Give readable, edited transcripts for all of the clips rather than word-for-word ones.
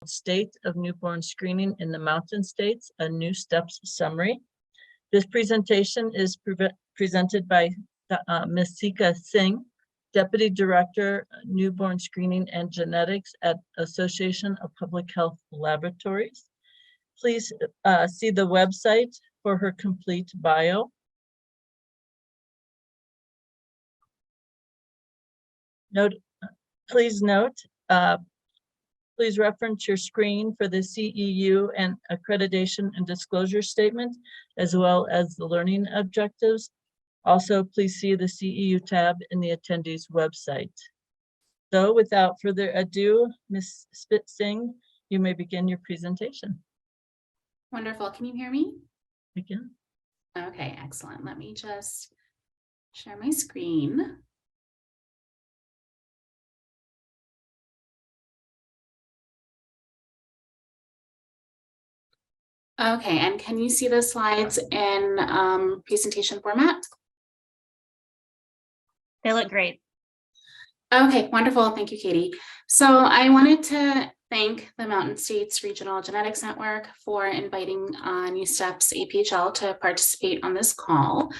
State of Newborn Screening in the Mountain States, a NewSTEPs summary. This presentation is presented by Ms. Sikha Singh, Deputy Director, Newborn Screening and Genetics at Association of Public Health Laboratories. Please see the website for her complete bio. Please reference your screen for the CEU and accreditation and disclosure statement, as well as the learning objectives. Also, please see the CEU tab in the attendees website. So without further ado, Ms. Singh, you may begin your presentation. Wonderful. Can you hear me? Begin. Okay, excellent. Let me just share my screen. Okay, and can you see the slides in presentation format? They look great. Okay, wonderful. Thank you, Katie. So I wanted to thank the Mountain States Regional Genetics Network for inviting NewSTEPs APHL to participate on this call.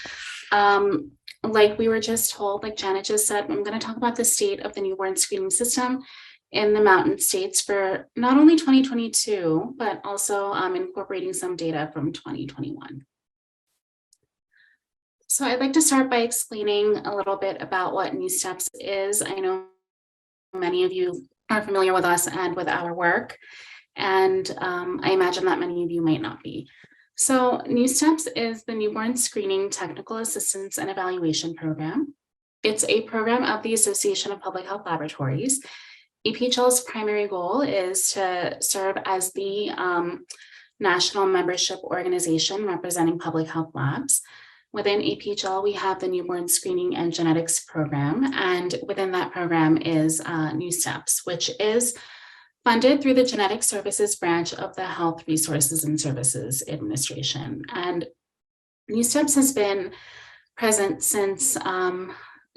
Like we were just told, like Janet just said, I'm going to talk about the state of the newborn screening system in the Mountain States for not only 2022, but also incorporating some data from 2021. So I'd like to start by explaining a little bit about what NewSTEPs is. I know many of you are familiar with us and with our work, and I imagine that many of you might not be. So NewSTEPs is the Newborn Screening Technical Assistance and Evaluation Program. It's a program of the Association of Public Health Laboratories. APHL's primary goal is to serve as the national membership organization representing public health labs. Within APHL, we have the Newborn Screening and Genetics program, and within that program is NewSTEPs, which is funded through the Genetic Services branch of the Health Resources and Services Administration. And NewSTEPs has been present since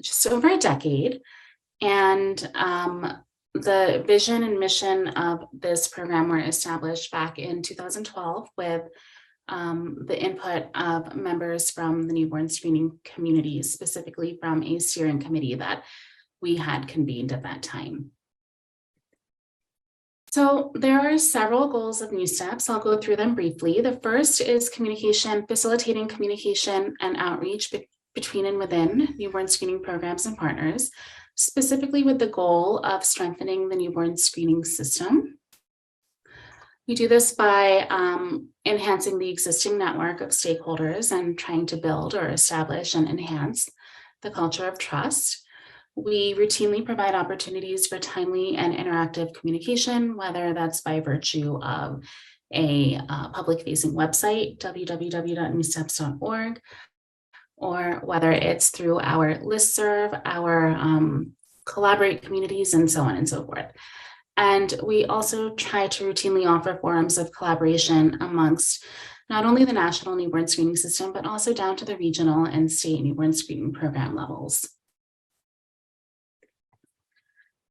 just over a decade, and the vision and mission of this program were established back in 2012 with the input of members from the newborn screening community, specifically from a steering committee that we had convened at that time. So there are several goals of NewSTEPs. I'll go through them briefly. The first is communication, facilitating communication and outreach between and within newborn screening programs and partners, specifically with the goal of strengthening the newborn screening system. We do this by enhancing the existing network of stakeholders and trying to build or establish and enhance the culture of trust. We routinely provide opportunities for timely and interactive communication, whether that's by virtue of a public-facing website, www.newsteps.org, or whether it's through our listserv, our collaborate communities, and so on and so forth. And we also try to routinely offer forums of collaboration amongst not only the national newborn screening system, but also down to the regional and state newborn screening program levels.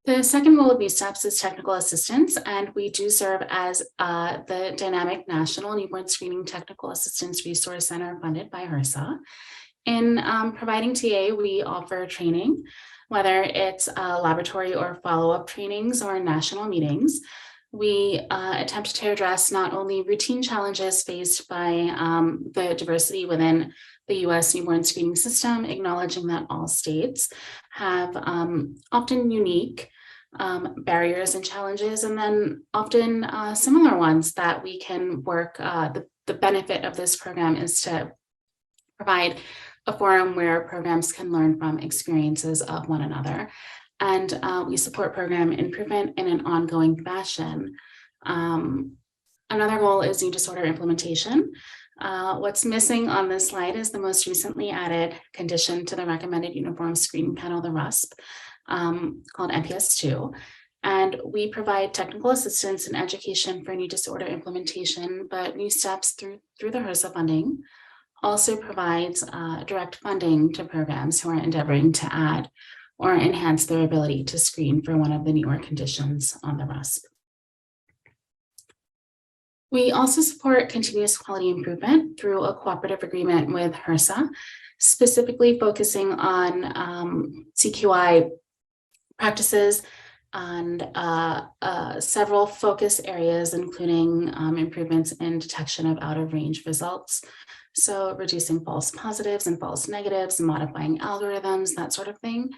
The second goal of NewSTEPs is technical assistance, and we do serve as the dynamic National Newborn Screening Technical Assistance Resource Center funded by HRSA. In providing TA, we offer training, whether it's laboratory or follow-up trainings or national meetings. We attempt to address not only routine challenges faced by the diversity within the U.S. newborn screening system, acknowledging that all states have often unique barriers and challenges, and then often similar ones that we can work. The benefit of this program is to provide a forum where programs can learn from experiences of one another. And we support program improvement in an ongoing fashion. Another goal is new disorder implementation. What's missing on this slide is the most recently added condition to the recommended uniform screening panel, the RUSP, called NPS 2. And we provide technical assistance and education for new disorder implementation, but NewSTEPs through the HRSA funding also provides direct funding to programs who are endeavoring to add or enhance their ability to screen for one of the newer conditions on the RUSP. We also support continuous quality improvement through a cooperative agreement with HRSA, specifically focusing on CQI practices and several focus areas, including improvements in detection of out-of-range results. So reducing false positives and false negatives, modifying algorithms, that sort of thing.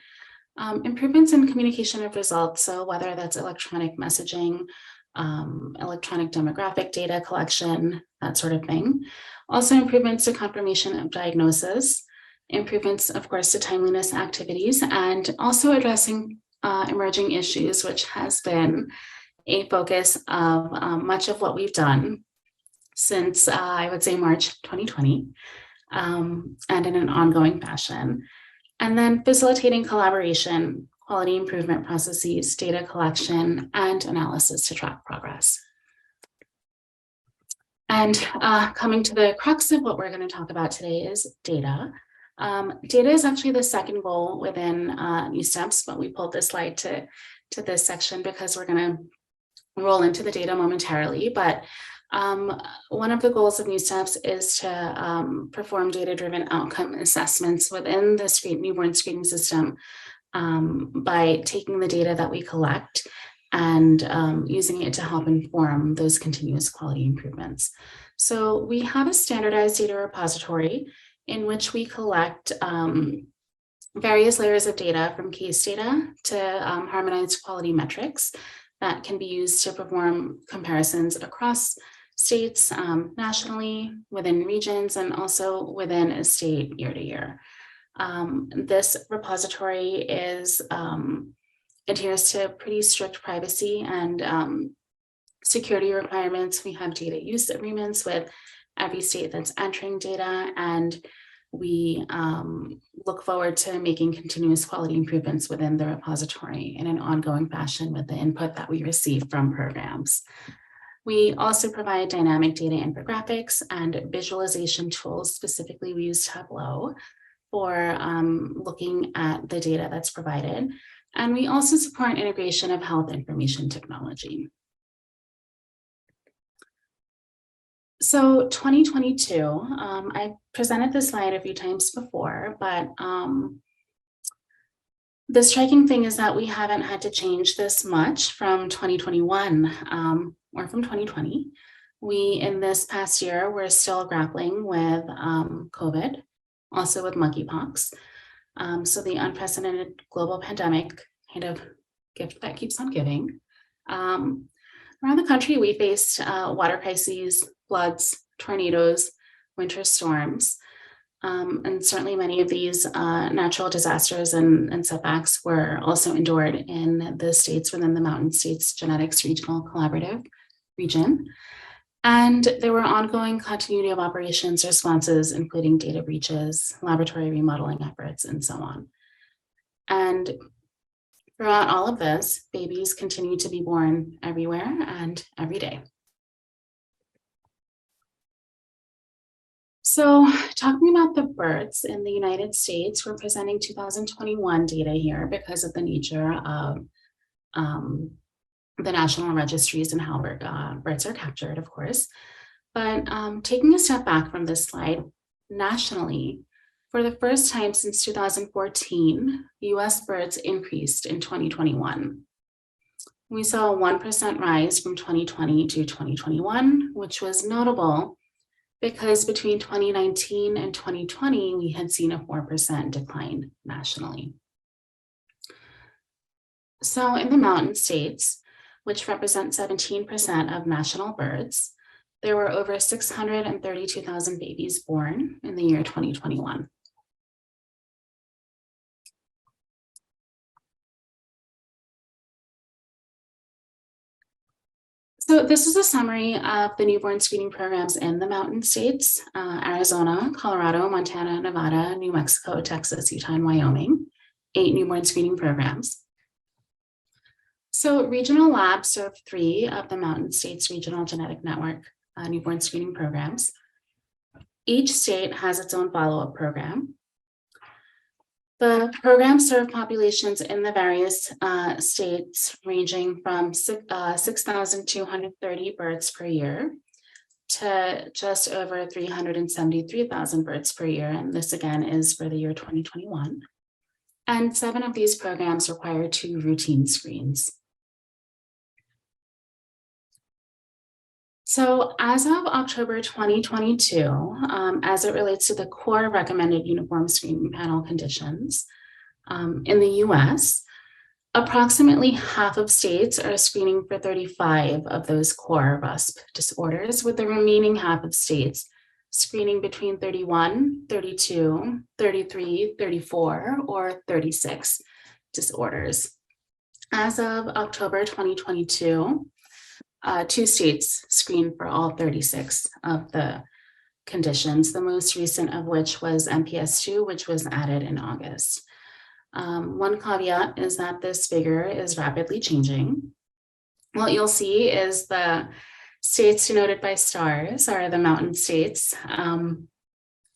Improvements in communication of results, so whether that's electronic messaging, electronic demographic data collection, that sort of thing. Also improvements to confirmation of diagnosis, improvements, of course, to timeliness activities, and also addressing emerging issues, which has been a focus of much of what we've done since, I would say, March 2020, and in an ongoing fashion. And then facilitating collaboration, quality improvement processes, data collection, and analysis to track progress. And coming to the crux of what we're going to talk about today is data. Data is actually the second goal within NewSTEPs, but we pulled this slide to this section because we're going to roll into the data momentarily. But one of the goals of NewSTEPs is to perform data-driven outcome assessments within the newborn screening system by taking the data that we collect and using it to help inform those continuous quality improvements. So we have a standardized data repository in which we collect various layers of data from case data to harmonized quality metrics that can be used to perform comparisons across states, nationally, within regions, and also within a state year to year. This repository adheres to pretty strict privacy and security requirements. We have data use agreements with every state that's entering data, and we look forward to making continuous quality improvements within the repository in an ongoing fashion with the input that we receive from programs. We also provide dynamic data infographics and visualization tools. Specifically, we use Tableau for looking at the data that's provided. And we also support integration of health information technology. So 2022, I presented this slide a few times before, but the striking thing is that we haven't had to change this much from 2021 or from 2020. We, in this past year, we're still grappling with COVID, also with monkeypox. So the unprecedented global pandemic kind of gift that keeps on giving. Around the country, we faced water crises, floods, tornadoes, winter storms. And certainly many of these natural disasters and setbacks were also endured in the states within the Mountain States Genetics Regional Collaborative region. And there were ongoing continuity of operations responses, including data breaches, laboratory remodeling efforts, and so on. And throughout all of this, babies continue to be born everywhere and every day. So talking about the births in the United States, we're presenting 2021 data here because of the nature of the national registries and how births are captured, of course. But taking a step back from this slide, nationally, for the first time since 2014, US births increased in 2021. We saw a 1% rise from 2020 to 2021, which was notable because between 2019 and 2020, we had seen a 4% decline nationally. So in the Mountain States, which represent 17% of national births, there were over 632,000 babies born in the year 2021. So this is a summary of the newborn screening programs in the Mountain States, Arizona, Colorado, Montana, Nevada, New Mexico, Texas, Utah, and Wyoming, 8 newborn screening programs. So regional labs serve 3 of the Mountain States Regional Genetic Network newborn screening programs. Each state has its own follow-up program. The programs serve populations in the various states ranging from 6,230 births per year to just over 373,000 births per year. And this again is for the year 2021. And 7 of these programs require 2 routine screens. So as of October 2022, as it relates to the core recommended uniform screening panel conditions in the US, approximately half of states are screening for 35 of those core RUSP disorders, with the remaining half of states screening between 31, 32, 33, 34, or 36 disorders. As of October 2022, 2 states screened for all 36 of the conditions, the most recent of which was MPS 2, which was added in August. One caveat is that this figure is rapidly changing. What you'll see is the states denoted by stars are the mountain states,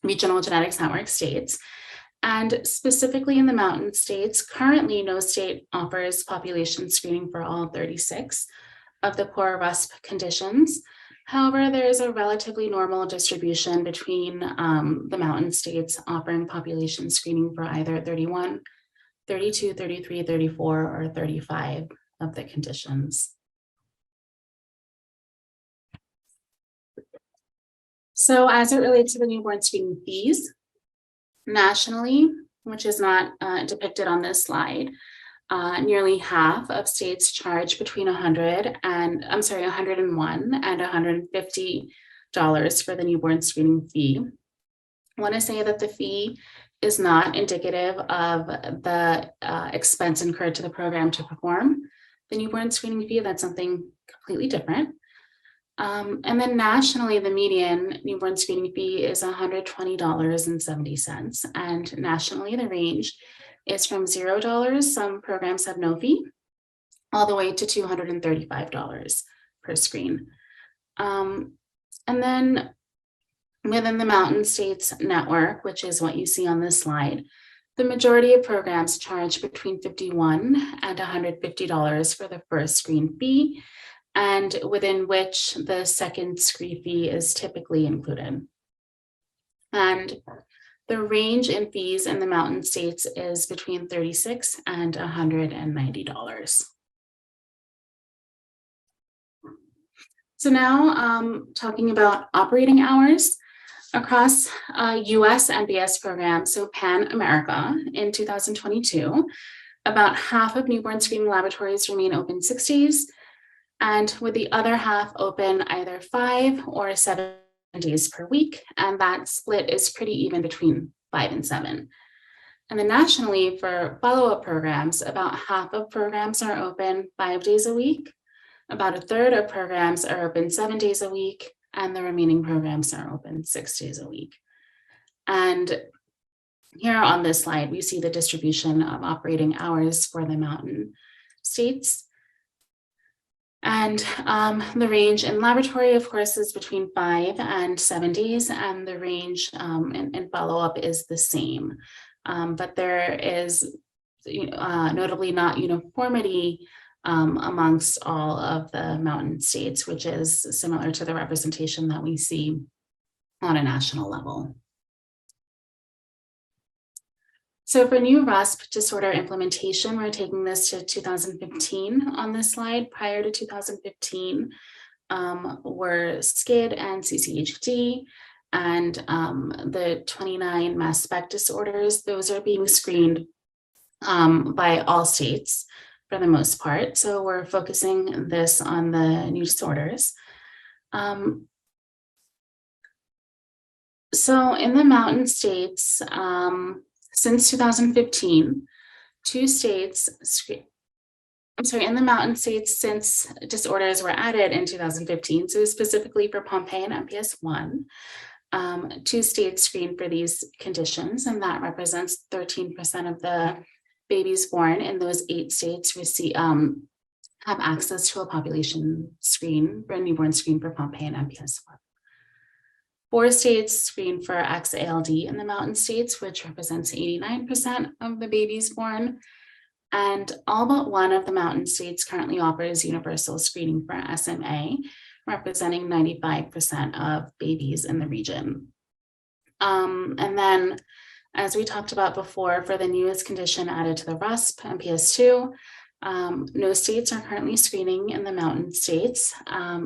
regional genetics network states. And specifically in the mountain states, currently no state offers population screening for all 36 of the core RUSP conditions. However, there is a relatively normal distribution between the mountain states offering population screening for either 31, 32, 33, 34, or 35 of the conditions. So as it relates to the newborn screening fees, nationally, which is not depicted on this slide, nearly half of states charge between $101 and $150 for the newborn screening fee. I want to say that the fee is not indicative of the expense incurred to the program to perform the newborn screening fee. That's something completely different. And then nationally, the median newborn screening fee is $120.70. And nationally, the range is from $0, some programs have no fee, all the way to $235 per screen. And then within the Mountain States network, which is what you see on this slide, the majority of programs charge between $51 and $150 for the first screen fee, and within which the second screen fee is typically included. And the range in fees in the Mountain States is between $36 and $190. So now talking about operating hours across US NBS programs, so Pan America in 2022, about half of newborn screening laboratories remain open 6 days, and with the other half open either 5 or 7 days per week, and that split is pretty even between 5 and 7. And then nationally for follow-up programs, about half of programs are open 5 days a week, about a third of programs are open 7 days a week, and the remaining programs are open 6 days a week. And here on this slide, we see the distribution of operating hours for the Mountain States. And the range in laboratory, of course, is between 5 and 7 days, and the range in follow-up is the same. But there is notably not uniformity amongst all of the Mountain States, which is similar to the representation that we see on a national level. So for new RUSP disorder implementation, we're taking this to 2015 on this slide. Prior to 2015 were SCID and CCHD, and the 29 mass spec disorders, those are being screened by all states for the most part. So we're focusing this on the new disorders. So in the Mountain States, since 2015, 2 states, in the Mountain States, since disorders were added in 2015, so specifically for Pompe and MPS 1, 2 states screened for these conditions, and that represents 13% of the babies born in those 8 states have access to a population screen, for a newborn screen for Pompe and MPS 1. 4 states screen for XALD in the Mountain States, which represents 89% of the babies born. And all but 1 of the Mountain States currently offers universal screening for SMA, representing 95% of babies in the region. And then, as we talked about before, for the newest condition added to the RUSP, MPS 2, no states are currently screening in the mountain states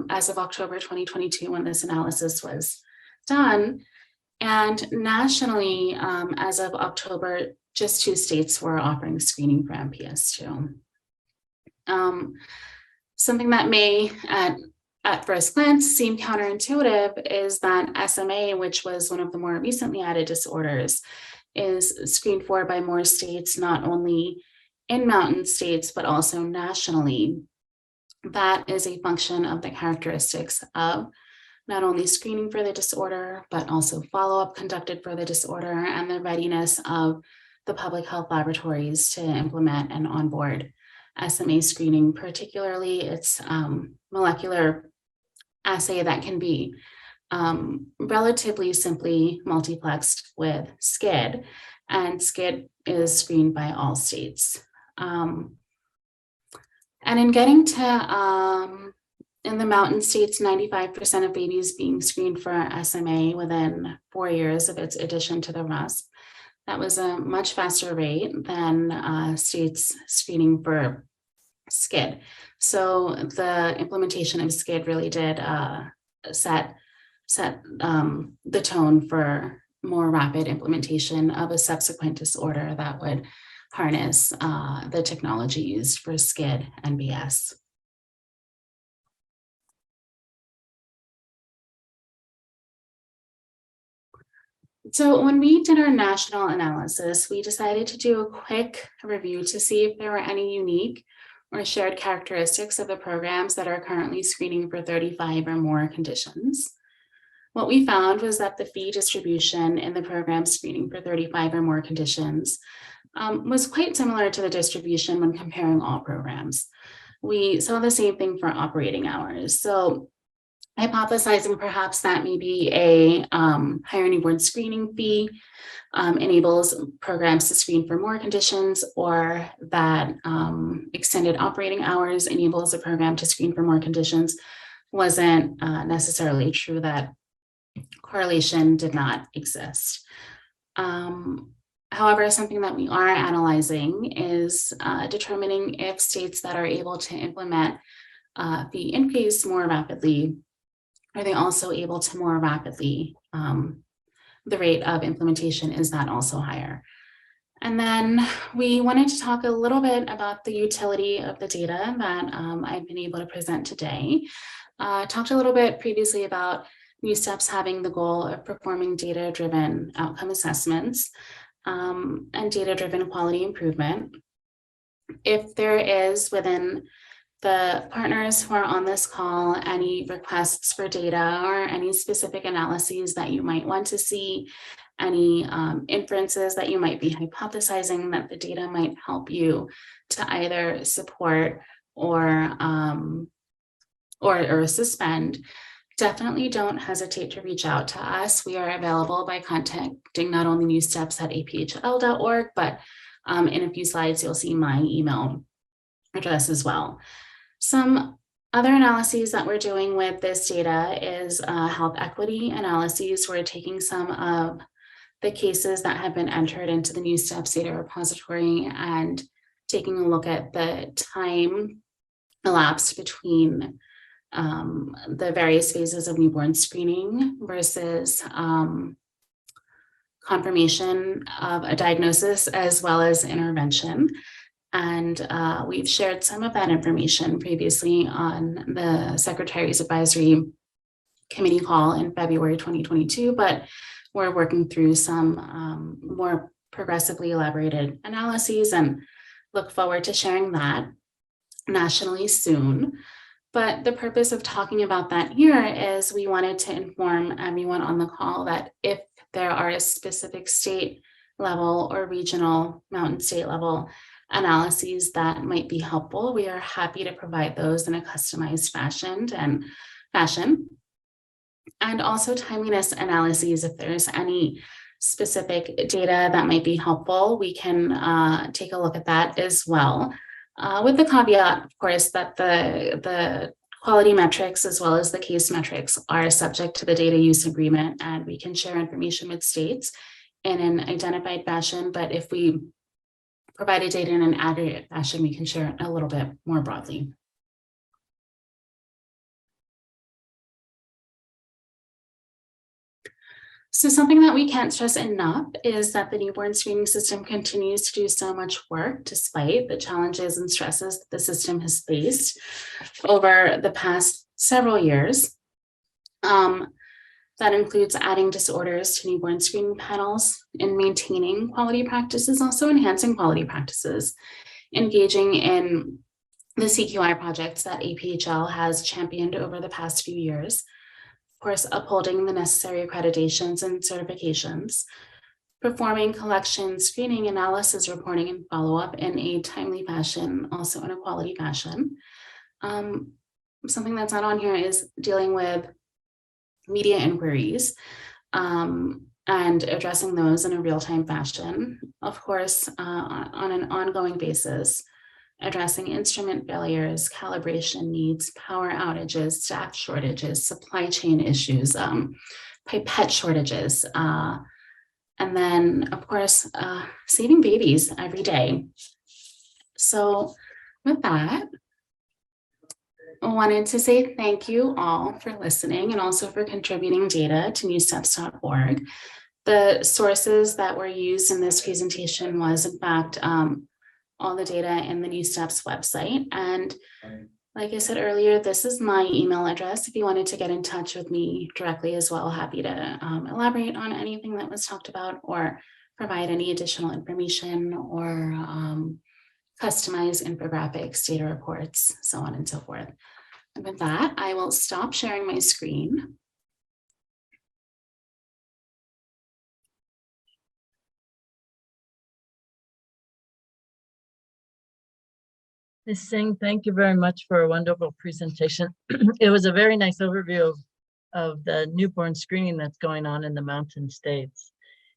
as of October 2022 when this analysis was done. And nationally, as of October, just 2 states were offering screening for MPS 2. Something that may, at first glance, seem counterintuitive is that SMA, which was one of the more recently added disorders, is screened for by more states, not only in mountain states, but also nationally. That is a function of the characteristics of not only screening for the disorder, but also follow-up conducted for the disorder and the readiness of the public health laboratories to implement and onboard SMA screening, particularly its molecular assay that can be relatively simply multiplexed with SCID, and SCID is screened by all states. And in getting to in the mountain states, 95% of babies being screened for SMA within 4 years of its addition to the RUSP. That was a much faster rate than states screening for SCID. So the implementation of SCID really did set the tone for more rapid implementation of a subsequent disorder that would harness the technology used for SCID and BS. So when we did our national analysis, we decided to do a quick review to see if there were any unique or shared characteristics of the programs that are currently screening for 35 or more conditions. What we found was that the fee distribution in the program screening for 35 or more conditions was quite similar to the distribution when comparing all programs. We saw the same thing for operating hours. So hypothesizing perhaps that maybe a higher newborn screening fee enables programs to screen for more conditions, or that extended operating hours enables a program to screen for more conditions, wasn't necessarily true. That correlation did not exist. However, something that we are analyzing is determining if states that are able to implement fee increase more rapidly, are they also able to more rapidly, the rate of implementation, is that also higher? And then we wanted to talk a little bit about the utility of the data that I've been able to present today. Talked a little bit previously about NewSTEPs having the goal of performing data-driven outcome assessments and data-driven quality improvement. If there is within the partners who are on this call any requests for data or any specific analyses that you might want to see, any inferences that you might be hypothesizing that the data might help you to either support or suspend, definitely don't hesitate to reach out to us. We are available by contacting not only NewSTEPs at aphl.org, but in a few slides, you'll see my email address as well. Some other analyses that we're doing with this data is health equity analyses. We're taking some of the cases that have been entered into the NewSTEPs data repository and taking a look at the time elapsed between the various phases of newborn screening versus confirmation of a diagnosis as well as intervention. And we've shared some of that information previously on the Secretary's Advisory Committee call in February 2022, but we're working through some more progressively elaborated analyses and look forward to sharing that nationally soon. But the purpose of talking about that here is we wanted to inform everyone on the call that if there are specific state level or regional mountain state level analyses that might be helpful, we are happy to provide those in a customized fashion. And also timeliness analyses, if there's any specific data that might be helpful, we can take a look at that as well. With the caveat, of course, that the quality metrics as well as the case metrics are subject to the data use agreement, and we can share information with states in an identified fashion. But if we provided data in an aggregate fashion, we can share it a little bit more broadly. So something that we can't stress enough is that the newborn screening system continues to do so much work despite the challenges and stresses that the system has faced over the past several years. That includes adding disorders to newborn screening panels and maintaining quality practices, also enhancing quality practices, engaging in the CQI projects that APHL has championed over the past few years. Of course, upholding the necessary accreditations and certifications, performing collection, screening, analysis, reporting, and follow-up in a timely fashion, also in a quality fashion. Something that's not on here is dealing with media inquiries and addressing those in a real-time fashion. Of course, on an ongoing basis, addressing instrument failures, calibration needs, power outages, staff shortages, supply chain issues, pipette shortages, and then, of course, saving babies every day. So with that, I wanted to say thank you all for listening and also for contributing data to NewSTEPs.org. The sources that were used in this presentation was, in fact, all the data in the NewSTEPs website. And like I said earlier, this is my email address. If you wanted to get in touch with me directly as well, happy to elaborate on anything that was talked about or provide any additional information or customize infographics, data reports, so on and so forth. And with that, I will stop sharing my screen. Ms. Singh, thank you very much for a wonderful presentation. It was a very nice overview of the newborn screening that's going on in the Mountain States.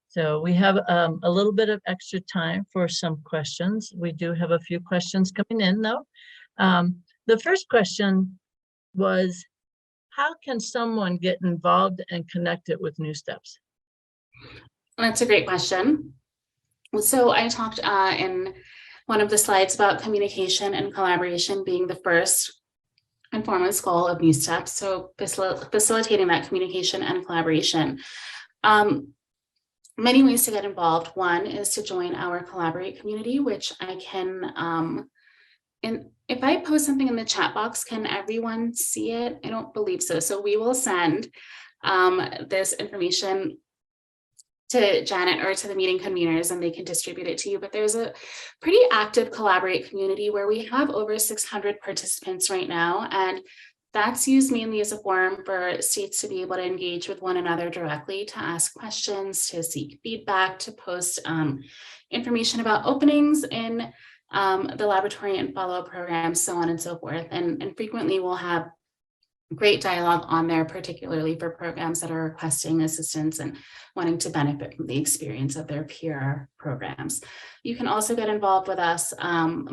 So we have a little bit of extra time for some questions. We do have a few questions coming in though. The first question was, how can someone get involved and connected with NewSTEPs? That's a great question. So I talked in one of the slides about communication and collaboration being the first and foremost goal of NewSTEPs. So facilitating that communication and collaboration. Many ways to get involved. One is to join our Collaborate community, which I can, and if I post something in the chat box, can everyone see it? I don't believe so. So we will send this information to Janet or to the meeting conveners and they can distribute it to you. But there's a pretty active Collaborate community where we have over 600 participants right now. And that's used mainly as a forum for states to be able to engage with one another directly, to ask questions, to seek feedback, to post information about openings in the laboratory and follow-up programs, so on and so forth. And frequently we'll have great dialogue on there, particularly for programs that are requesting assistance and wanting to benefit from the experience of their peer programs. You can also get involved with us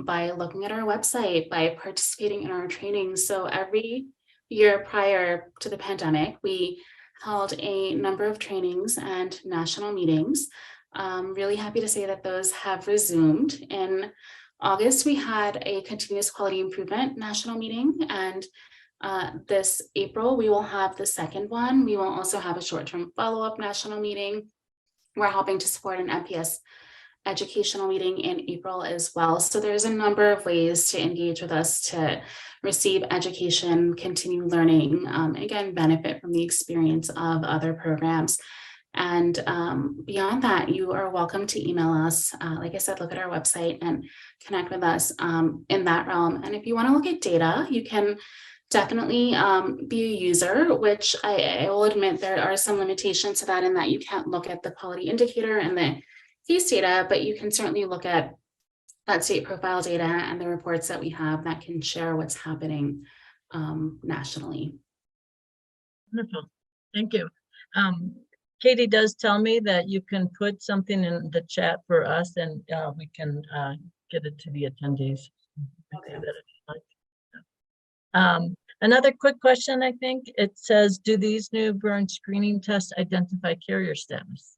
by looking at our website, by participating in our trainings. So every year prior to the pandemic, we held a number of trainings and national meetings. Really happy to say that those have resumed. In August, we had a continuous quality improvement national meeting, and this April, we will have the second one. We will also have a short-term follow-up national meeting. We're hoping to support an MPS educational meeting in April as well. So there's a number of ways to engage with us, to receive education, continue learning, again, benefit from the experience of other programs. And beyond that, you are welcome to email us. Like I said, look at our website and connect with us in that realm. And if you want to look at data, you can definitely be a user, which I will admit there are some limitations to that, in that you can't look at the quality indicator and the case data, but you can certainly look at that state profile data and the reports that we have that can share what's happening nationally. Wonderful, thank you. Katie does tell me that you can put something in the chat for us and we can get it to the attendees. Okay. Another quick question, I think. It says, do these newborn screening tests identify carrier status?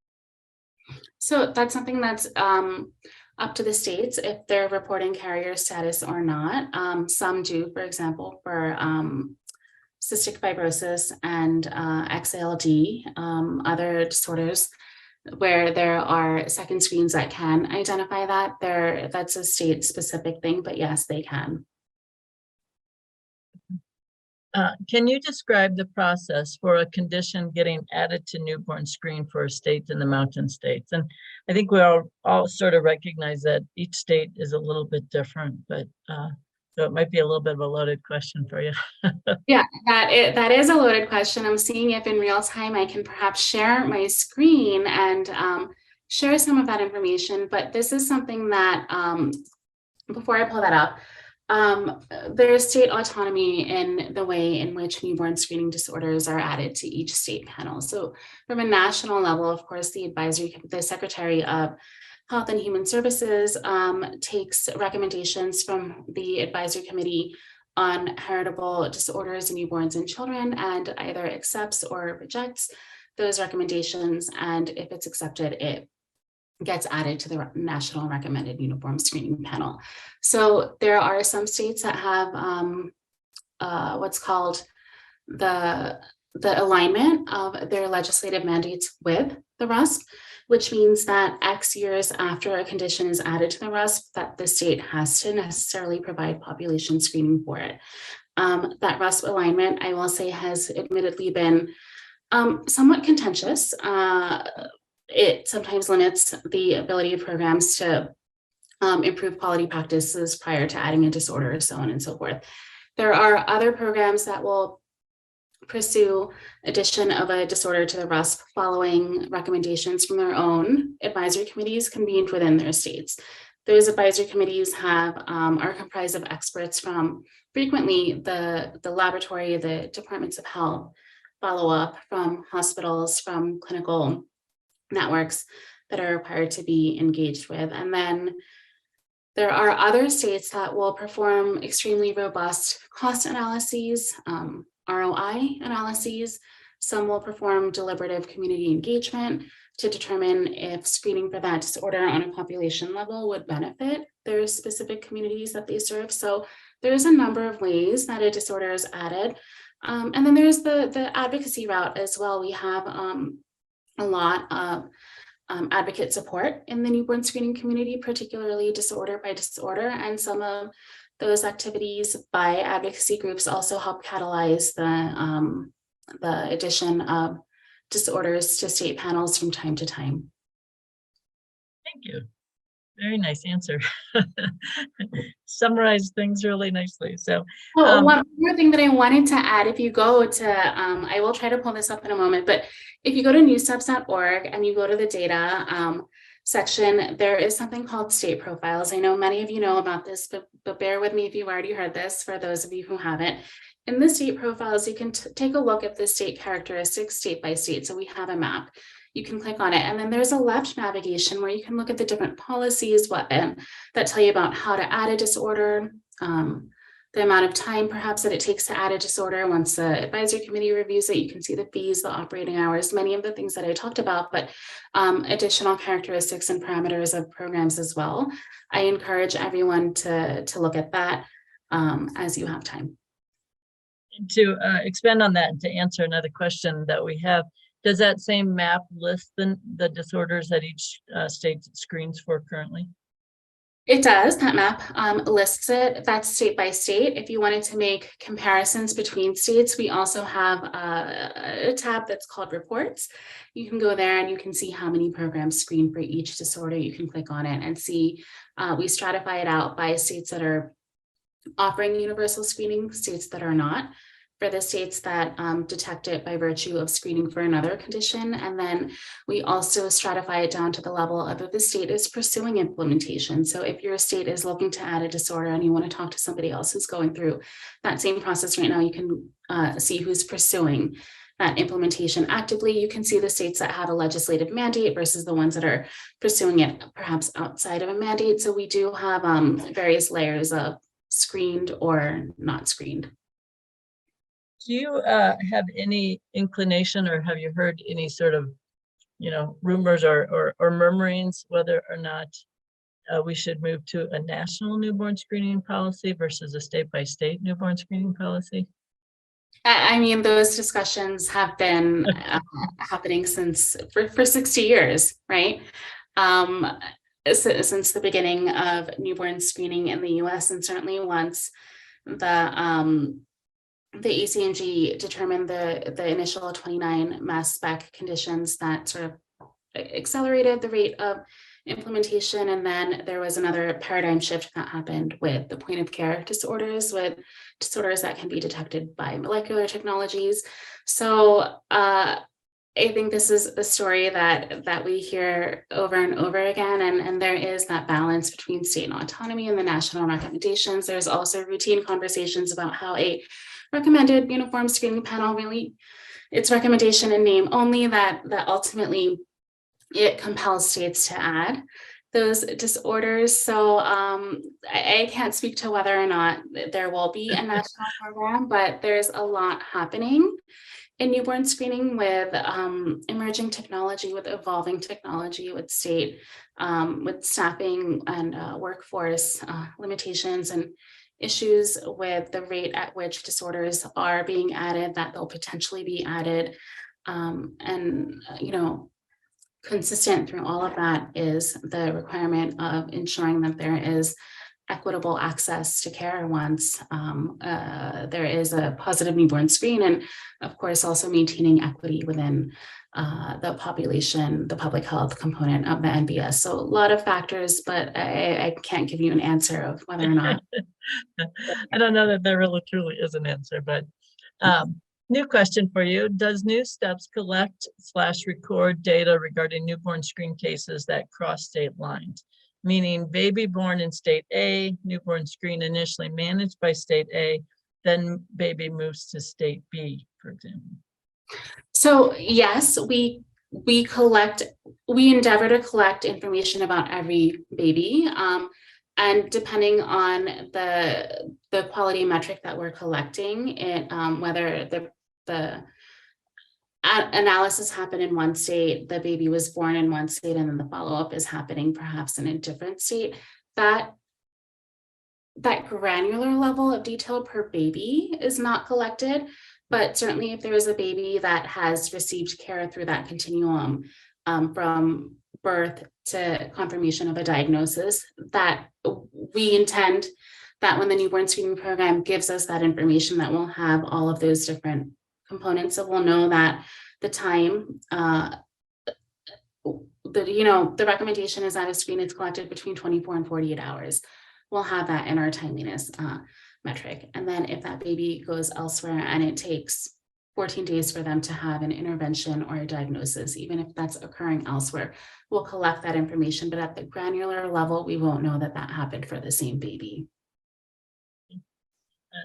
So that's something that's up to the states if they're reporting carrier status or not. Some do, for example, for cystic fibrosis and XALD, other disorders where there are second screens that can identify that. That's a state-specific thing, but yes, they can. Can you describe the process for a condition getting added to newborn screen for a state in the Mountain States? And I think we all sort of recognize that each state is a little bit different, but so it might be a little bit of a loaded question for you. Yeah, that is a loaded question. I'm seeing if in real time I can perhaps share my screen and share some of that information, but this is something that, before I pull that up, there's state autonomy in the way in which newborn screening disorders are added to each state panel. So from a national level, of course, the Secretary of Health and Human Services takes recommendations from the advisory committee on heritable disorders in newborns and children and either accepts or rejects those recommendations. And if it's accepted, it gets added to the national recommended uniform screening panel. So there are some states that have what's called the alignment of their legislative mandates with the RUSP, which means that X years after a condition is added to the RUSP, that the state has to necessarily provide population screening for it. That RUSP alignment, I will say, has admittedly been somewhat contentious. It sometimes limits the ability of programs to improve quality practices prior to adding a disorder, so on and so forth. There are other programs that will pursue addition of a disorder to the RUSP following recommendations from their own advisory committees convened within their states. Those advisory committees are comprised of experts from frequently the laboratory, the departments of health, follow-up from hospitals, from clinical networks that are required to be engaged with. And then there are other states that will perform extremely robust cost analyses, ROI analyses. Some will perform deliberative community engagement to determine if screening for that disorder on a population level would benefit their specific communities that they serve. So there's a number of ways that a disorder is added. And then there's the advocacy route as well. We have a lot of advocate support in the newborn screening community, particularly disorder by disorder, and some of those activities by advocacy groups also help catalyze the addition of disorders to state panels from time to time. Thank you. Very nice answer. Summarized things really nicely. So, one more thing that I wanted to add, if you go to, I will try to pull this up in a moment, but if you go to newsteps.org and you go to the data section, there is something called state profiles. I know many of you know about this, but bear with me if you've already heard this, for those of you who haven't. In the state profiles, you can take a look at the state characteristics state by state. So we have a map. You can click on it, and then there's a left navigation where you can look at the different policies that tell you about how to add a disorder, the amount of time perhaps that it takes to add a disorder. Once the advisory committee reviews it, you can see the fees, the operating hours, many of the things that I talked about, but additional characteristics and parameters of programs as well. I encourage everyone to look at that as you have time. To expand on that and to answer another question that we have, does that same map list the disorders that each state screens for currently? It does. That map lists it. That's state by state. If you wanted to make comparisons between states, we also have a tab that's called reports. You can go there and you can see how many programs screen for each disorder. You can click on it and see, we stratify it out by states that are offering universal screening, states that are not. For the states that detect it by virtue of screening for another condition. And then we also stratify it down to the level of if the state is pursuing implementation. So if your state is looking to add a disorder and you want to talk to somebody else who's going through that same process right now, you can see who's pursuing that implementation actively. You can see the states that have a legislative mandate versus the ones that are pursuing it perhaps outside of a mandate. So we do have various layers of screened or not screened. Do you have any inclination, or have you heard any sort of, rumors or murmurings whether or not we should move to a national newborn screening policy versus a state-by-state newborn screening policy? I mean, those discussions have been happening for 60 years, right? Since the beginning of newborn screening in the US, and certainly once the ACMG determined the initial 29 mass spec conditions that sort of accelerated the rate of implementation. And then there was another paradigm shift that happened with the point of care disorders, with disorders that can be detected by molecular technologies. So I think this is a story that we hear over and over again, and there is that balance between state autonomy and the national recommendations. There's also routine conversations about how a recommended uniform screening panel, really its recommendation in name only, that ultimately it compels states to add those disorders. So I can't speak to whether or not there will be a national program, but there's a lot happening in newborn screening with emerging technology, with evolving technology, with state, with staffing and workforce limitations and issues with the rate at which disorders are being added, that they'll potentially be added. And, consistent through all of that is the requirement of ensuring that there is equitable access to care once there is a positive newborn screen, and of course also maintaining equity within the population, the public health component of the NBS. So a lot of factors, but I can't give you an answer of whether or not. I don't know that there really truly is an answer, but new question for you. Does NewSTEPs collect/record data regarding newborn screen cases that cross state lines? Meaning baby born in state A, newborn screen initially managed by state A, then baby moves to state B, for example. So yes, we endeavor to collect information about every baby. And depending on the quality metric that we're collecting, whether the analysis happened in one state, the baby was born in one state, and then the follow-up is happening perhaps in a different state, that granular level of detail per baby is not collected. But certainly if there is a baby that has received care through that continuum from birth to confirmation of a diagnosis, that we intend that when the newborn screening program gives us that information, that we'll have all of those different components. So we'll know that the time, the recommendation is that a screen is collected between 24 and 48 hours. We'll have that in our timeliness metric. And then if that baby goes elsewhere and it takes 14 days for them to have an intervention or a diagnosis, even if that's occurring elsewhere, we'll collect that information. But at the granular level, we won't know that happened for the same baby.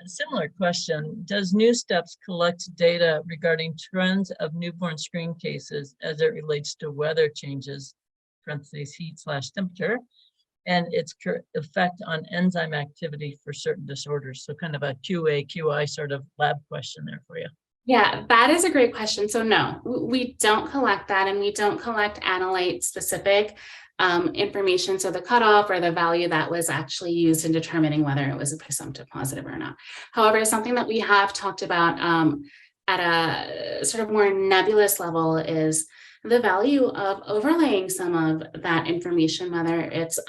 Similar question. Does NewSTEPs collect data regarding trends of newborn screen cases as it relates to weather changes, parentheses, heat/temperature, and its effect on enzyme activity for certain disorders? So kind of a QA, QI sort of lab question there for you. Yeah, that is a great question. So no, we don't collect that, and we don't collect analyte specific information. So the cutoff or the value that was actually used in determining whether it was a presumptive positive or not. However, something that we have talked about at a sort of more nebulous level is the value of overlaying some of that information, whether it's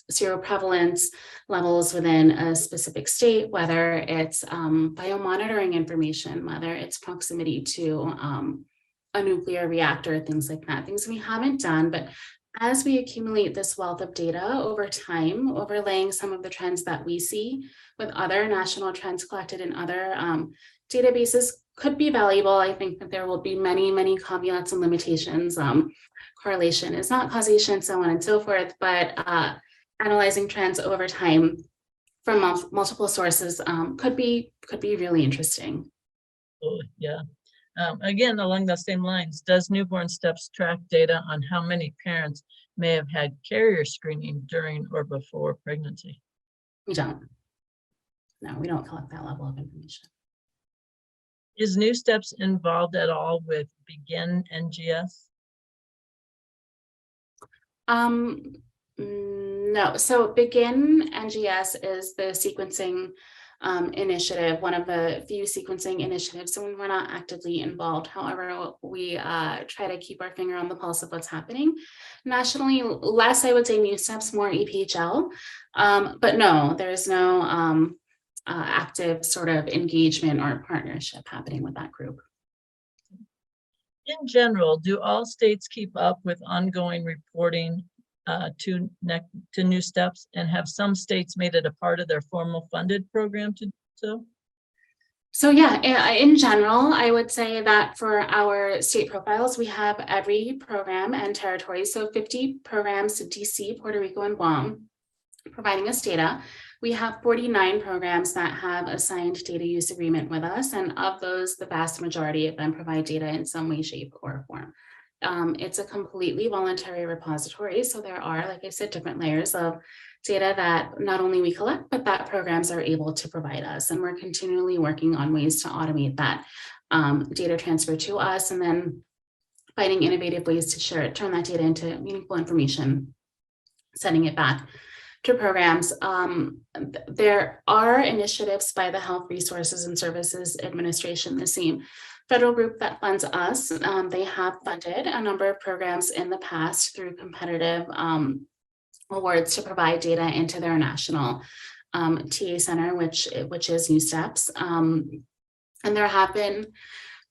seroprevalence levels within a specific state, whether it's biomonitoring information, whether it's proximity to a nuclear reactor, things like that, things we haven't done. But as we accumulate this wealth of data over time, overlaying some of the trends that we see with other national trends collected in other databases could be valuable. I think that there will be many, many caveats and limitations. Correlation is not causation, so on and so forth, but analyzing trends over time from multiple sources could be really interesting. Oh, yeah. Again, along those same lines, does NewSTEPs track data on how many parents may have had carrier screening during or before pregnancy? We don't. No, we don't collect that level of information. Is NewSTEPs involved at all with Begin NGS? No, so Begin NGS is the sequencing initiative, one of the few sequencing initiatives, so we're not actively involved. However, we try to keep our finger on the pulse of what's happening nationally. Less, I would say, NewSTEPs, more EPHL, but no, there's no active sort of engagement or partnership happening with that group. In general, do all states keep up with ongoing reporting to NewSTEPs, and have some states made it a part of their formal funded program to do so? So yeah, in general, I would say that for our state profiles, we have every program and territory, so 50 programs to DC, Puerto Rico, and Guam, providing us data. We have 49 programs that have a signed data use agreement with us, and of those, the vast majority of them provide data in some way, shape, or form. It's a completely voluntary repository, so there are, like I said, different layers of data that not only we collect, but that programs are able to provide us, and we're continually working on ways to automate that data transfer to us, and then finding innovative ways to turn that data into meaningful information, sending it back to programs. There are initiatives by the Health Resources and Services Administration, the same federal group that funds us. They have funded a number of programs in the past through competitive awards to provide data into their national TA center, which is NewSTEPs. And there have been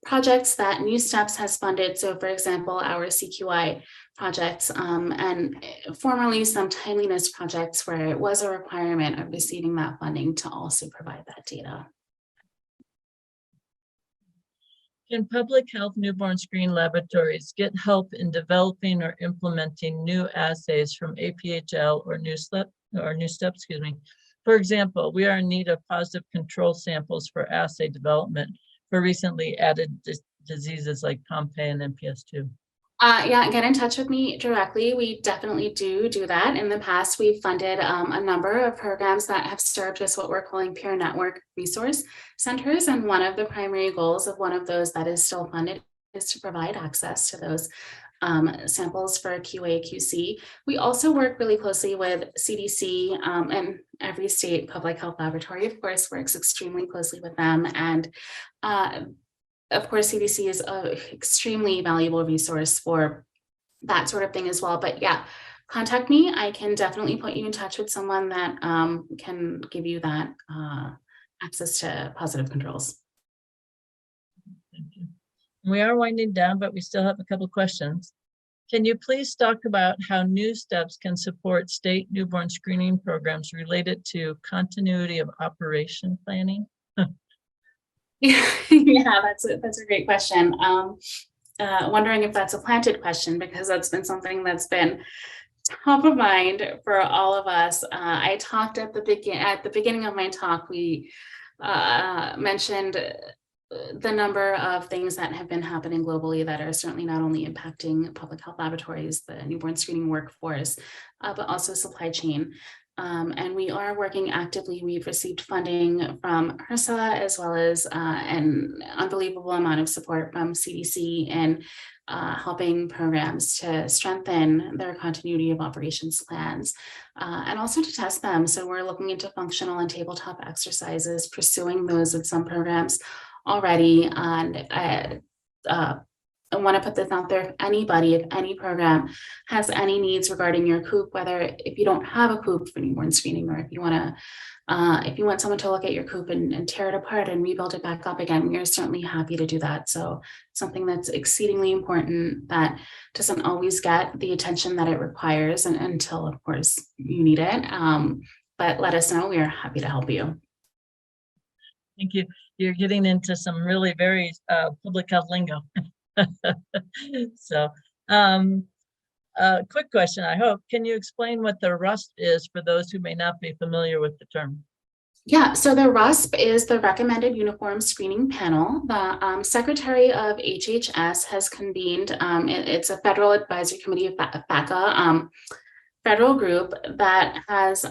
projects that NewSTEPs has funded. So for example, our CQI projects and formerly some timeliness projects where it was a requirement of receiving that funding to also provide that data. Can public health newborn screen laboratories get help in developing or implementing new assays from APHL or NewSTEP, excuse me? For example, we are in need of positive control samples for assay development for recently added diseases like Pompe and MPS II. Yeah, get in touch with me directly. We definitely do that. In the past, we've funded a number of programs that have served as what we're calling peer network resource centers. And one of the primary goals of one of those that is still funded is to provide access to those samples for QA, QC. We also work really closely with CDC, and every state public health laboratory, of course, works extremely closely with them. And of course, CDC is an extremely valuable resource for that sort of thing as well. But yeah, contact me. I can definitely put you in touch with someone that can give you that access to positive controls. Thank you. We are winding down, but we still have a couple of questions. Can you please talk about how NewSTEPs can support state newborn screening programs related to continuity of operation planning? Yeah, that's a great question. Wondering if that's a planted question, because that's been something that's been top of mind for all of us. I talked at the beginning of my talk, we mentioned the number of things that have been happening globally that are certainly not only impacting public health laboratories, the newborn screening workforce, but also supply chain. And we are working actively. We've received funding from HRSA, as well as an unbelievable amount of support from CDC and helping programs to strengthen their continuity of operations plans and also to test them. So we're looking into functional and tabletop exercises, pursuing those with some programs already. And I want to put this out there. If anybody, if any program has any needs regarding your coop, whether if you don't have a coop for newborn screening, or if you want someone to look at your coop and tear it apart and rebuild it back up again, we are certainly happy to do that. So something that's exceedingly important that doesn't always get the attention that it requires until, of course, you need it. But let us know. We are happy to help you. Thank you. You're getting into some really very public health lingo. So, quick question, I hope. Can you explain what the RUSP is for those who may not be familiar with the term? Yeah, so the RUSP is the Recommended Uniform Screening Panel. The Secretary of HHS has convened, it's a Federal Advisory Committee of FACA, federal group that has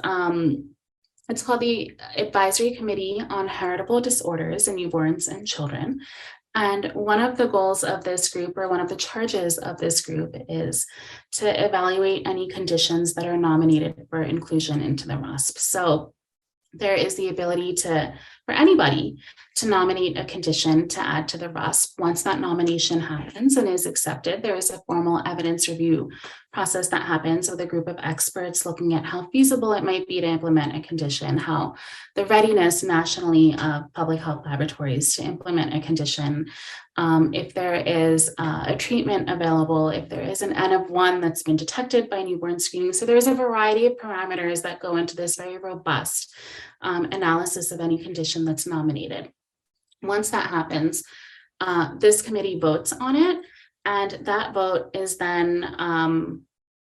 It's called the Advisory Committee on Heritable Disorders in Newborns and Children. And one of the goals of this group, or one of the charges of this group, is to evaluate any conditions that are nominated for inclusion into the RUSP. So there is the ability for anybody to nominate a condition to add to the RUSP. Once that nomination happens and is accepted, there is a formal evidence review process that happens with a group of experts looking at how feasible it might be to implement a condition, how the readiness nationally of public health laboratories to implement a condition, if there is a treatment available, if there is an N of 1 that's been detected by newborn screening. So there's a variety of parameters that go into this very robust analysis of any condition that's nominated. Once that happens, this committee votes on it, and that vote is then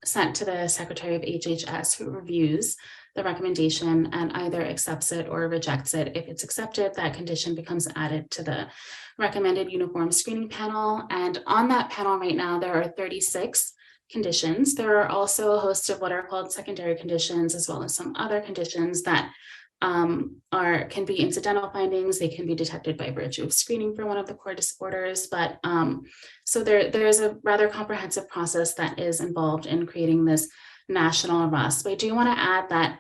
sent to the Secretary of HHS, who reviews the recommendation and either accepts it or rejects it. If it's accepted, that condition becomes added to the recommended uniform screening panel. And on that panel right now, there are 36 conditions. There are also a host of what are called secondary conditions, as well as some other conditions that can be incidental findings. They can be detected by virtue of screening for one of the core disorders. But so there is a rather comprehensive process that is involved in creating this national RUSP. I do want to add that,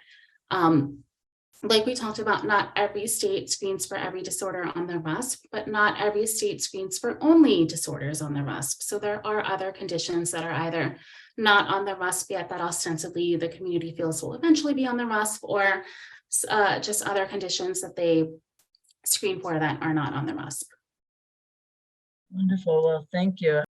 like we talked about, not every state screens for every disorder on the RUSP, but not every state screens for only disorders on the RUSP. So there are other conditions that are either not on the RUSP yet that ostensibly the community feels will eventually be on the RUSP, or just other conditions that they screen for that are not on the RUSP. Wonderful. Well, thank you.